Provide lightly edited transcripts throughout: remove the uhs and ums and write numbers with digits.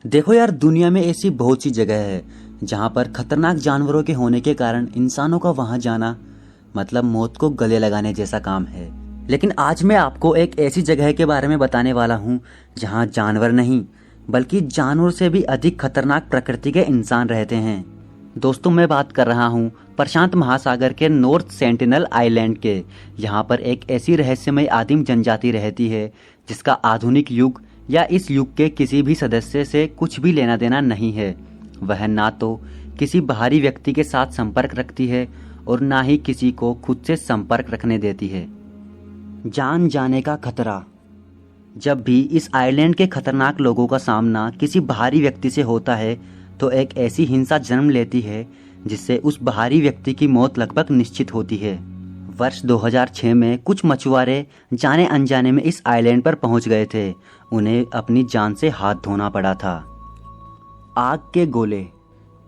देखो यार, दुनिया में ऐसी बहुत सी जगह है जहाँ पर खतरनाक जानवरों के होने के कारण इंसानों का वहाँ जाना मतलब मौत को गले लगाने जैसा काम है। लेकिन आज मैं आपको एक ऐसी जगह के बारे में बताने वाला हूँ जहाँ जानवर नहीं बल्कि जानवर से भी अधिक खतरनाक प्रकृति के इंसान रहते हैं। दोस्तों, मैं बात कर रहा हूँ प्रशांत महासागर के नॉर्थ सेंटिनल आइलैंड के। यहाँ पर एक ऐसी रहस्यमय आदिम जनजाति रहती है जिसका आधुनिक युग या इस युग के किसी भी सदस्य से कुछ भी लेना देना नहीं है। वह ना तो किसी बाहरी व्यक्ति के साथ संपर्क रखती है और ना ही किसी को खुद से संपर्क रखने देती है। जान जाने का खतरा। जब भी इस आइलैंड के खतरनाक लोगों का सामना किसी बाहरी व्यक्ति से होता है तो एक ऐसी हिंसा जन्म लेती है जिससे उस बाहरी व्यक्ति की मौत लगभग निश्चित होती है। वर्ष 2006 में कुछ मछुआरे जाने अनजाने में इस आइलैंड पर पहुंच गए थे। उन्हें अपनी जान से हाथ धोना पड़ा था। आग के गोले।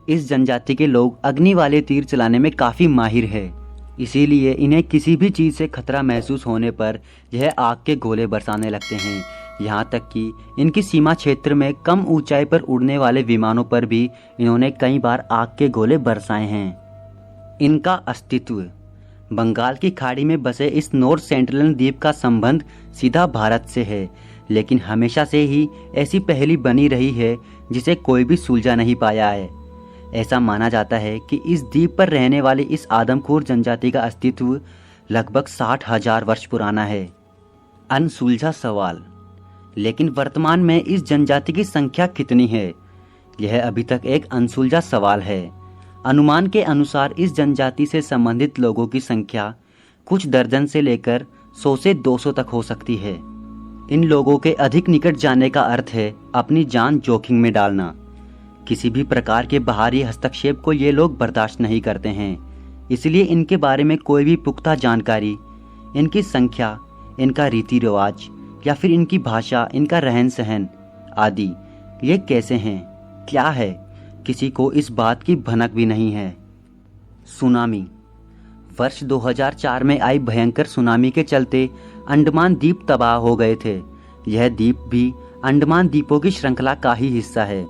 इस जनजाति के लोग अग्नि वाले तीर चलाने में काफ़ी माहिर है, इसीलिए इन्हें किसी भी चीज़ से खतरा महसूस होने पर यह आग के गोले बरसाने लगते हैं। यहाँ तक कि इनकी सीमा क्षेत्र में कम ऊंचाई पर उड़ने वाले विमानों पर भी इन्होंने कई बार आग के गोले बरसाए हैं। इनका अस्तित्व। बंगाल की खाड़ी में बसे इस नॉर्थ सेंट्रल द्वीप का संबंध सीधा भारत से है, लेकिन हमेशा से ही ऐसी पहेली बनी रही है जिसे कोई भी सुलझा नहीं पाया है। ऐसा माना जाता है कि इस द्वीप पर रहने वाली इस आदमखोर जनजाति का अस्तित्व लगभग 60,000 वर्ष पुराना है। अनसुलझा सवाल। लेकिन वर्तमान में इस जनजाति की संख्या कितनी है, यह अभी तक एक अनसुलझा सवाल है। अनुमान के अनुसार इस जनजाति से संबंधित लोगों की संख्या कुछ दर्जन से लेकर 100 से 200 तक हो सकती है। इन लोगों के अधिक निकट जाने का अर्थ है अपनी जान जोखिम में डालना। किसी भी प्रकार के बाहरी हस्तक्षेप को ये लोग बर्दाश्त नहीं करते हैं, इसलिए इनके बारे में कोई भी पुख्ता जानकारी, इनकी संख्या, इनका रीति रिवाज या फिर इनकी भाषा, इनका रहन सहन आदि, ये कैसे हैं, क्या है, किसी को इस बात की भनक भी नहीं है। सुनामी। वर्ष 2004 में आई भयंकर सुनामी के चलते अंडमान द्वीप तबाह हो गए थे। यह द्वीप भी अंडमान द्वीपों की श्रृंखला का ही हिस्सा है,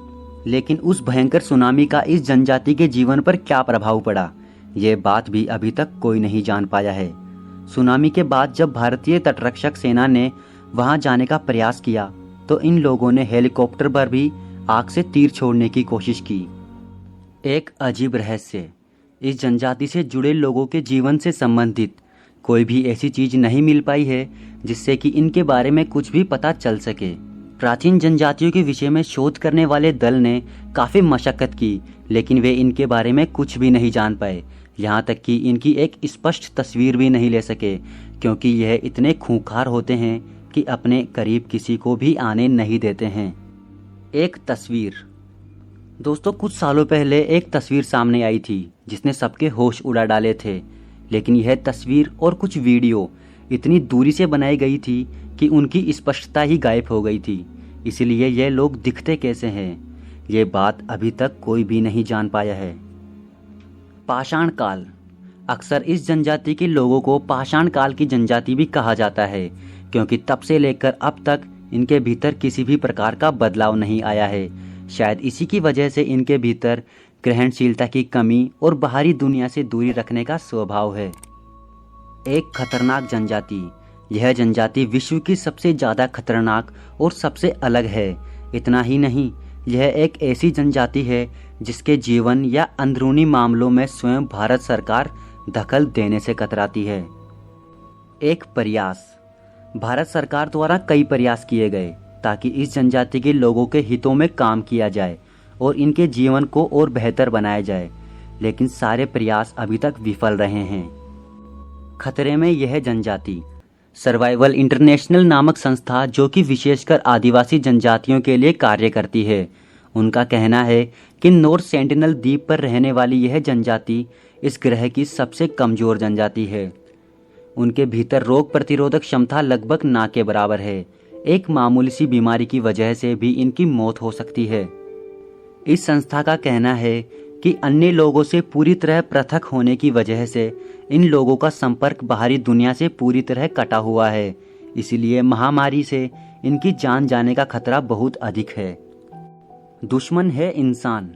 लेकिन उस भयंकर सुनामी का इस जनजाति के जीवन पर क्या प्रभाव पड़ा, ये बात भी अभी तक कोई नहीं जान पाया है। सुनामी के बाद जब भारतीय तटरक्षक सेना ने वहां जाने का प्रयास किया तो इन लोगों ने हेलीकॉप्टर पर भी आग से तीर छोड़ने की कोशिश की। एक अजीब रहस्य। इस जनजाति से जुड़े लोगों के जीवन से संबंधित कोई भी ऐसी चीज नहीं मिल पाई है जिससे कि इनके बारे में कुछ भी पता चल सके। प्राचीन जनजातियों के विषय में शोध करने वाले दल ने काफ़ी मशक्कत की, लेकिन वे इनके बारे में कुछ भी नहीं जान पाए। यहाँ तक कि इनकी एक स्पष्ट तस्वीर भी नहीं ले सके, क्योंकि यह इतने खूंखार होते हैं कि अपने करीब किसी को भी आने नहीं देते हैं। एक तस्वीर। दोस्तों, कुछ सालों पहले एक तस्वीर सामने आई थी जिसने सबके होश उड़ा डाले थे, लेकिन यह तस्वीर और कुछ वीडियो इतनी दूरी से बनाई गई थी कि उनकी स्पष्टता ही गायब हो गई थी। इसलिए ये लोग दिखते कैसे हैं, ये बात अभी तक कोई भी नहीं जान पाया है। पाषाण काल। अक्सर इस जनजाति के लोगों को पाषाण काल की जनजाति भी कहा जाता है, क्योंकि तब से लेकर अब तक इनके भीतर किसी भी प्रकार का बदलाव नहीं आया है। शायद इसी की वजह से इनके भीतर ग्रहणशीलता की कमी और बाहरी दुनिया से दूरी रखने का स्वभाव है। एक खतरनाक जनजाति। यह जनजाति विश्व की सबसे ज़्यादा खतरनाक और सबसे अलग है। इतना ही नहीं, यह एक ऐसी जनजाति है जिसके जीवन या अंदरूनी मामलों में स्वयं भारत सरकार दखल देने से कतराती है। एक प्रयास। भारत सरकार द्वारा कई प्रयास किए गए ताकि इस जनजाति के लोगों के हितों में काम किया जाए और इनके जीवन को और बेहतर बनाया जाए, लेकिन सारे प्रयास अभी तक विफल रहे हैं। खतरे में यह जनजाति। सर्वाइवल इंटरनेशनल नामक संस्था, जो कि विशेषकर आदिवासी जनजातियों के लिए कार्य करती है, उनका कहना है कि नॉर्थ सेंटिनल द्वीप पर रहने वाली यह जनजाति इस ग्रह की सबसे कमज़ोर जनजाति है। उनके भीतर रोग प्रतिरोधक क्षमता लगभग ना के बराबर है। एक मामूली सी बीमारी की वजह से भी इनकी मौत हो सकती है। इस संस्था का कहना है कि अन्य लोगों से पूरी तरह पृथक होने की वजह से इन लोगों का संपर्क बाहरी दुनिया से पूरी तरह कटा हुआ है, इसलिए महामारी से इनकी जान जाने का खतरा बहुत अधिक है। दुश्मन है इंसान।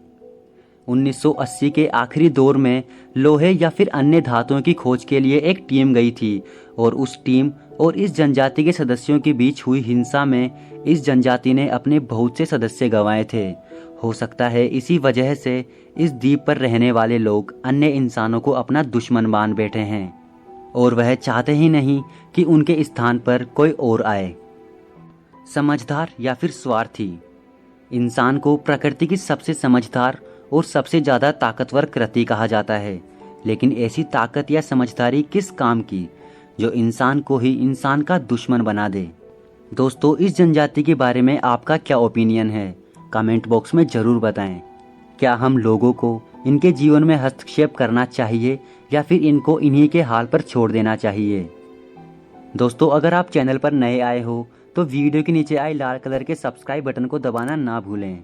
1980 के आखिरी दौर में लोहे या फिर अन्य धातुओं की खोज के लिए एक टीम गई थी और उस टीम और इस जनजाति के सदस्यों के बीच हुई हिंसा में इस जनजाति ने अपने बहुत से सदस्य गंवाए थे। हो सकता है इसी वजह से इस द्वीप पर रहने वाले लोग अन्य इंसानों को अपना दुश्मन मान बैठे हैं और वह चाहते ही नहीं कि उनके स्थान पर कोई और आए। समझदार या फिर स्वार्थी। इंसान को प्रकृति की सबसे समझदार और सबसे ज़्यादा ताकतवर कृति कहा जाता है, लेकिन ऐसी ताकत या समझदारी किस काम की जो इंसान को ही इंसान का दुश्मन बना दे। दोस्तों, इस जनजाति के बारे में आपका क्या ओपिनियन है, कमेंट बॉक्स में ज़रूर बताएं। क्या हम लोगों को इनके जीवन में हस्तक्षेप करना चाहिए या फिर इनको इन्हीं के हाल पर छोड़ देना चाहिए। दोस्तों, अगर आप चैनल पर नए आए हो तो वीडियो के नीचे आए लाल कलर के सब्सक्राइब बटन को दबाना ना भूलें।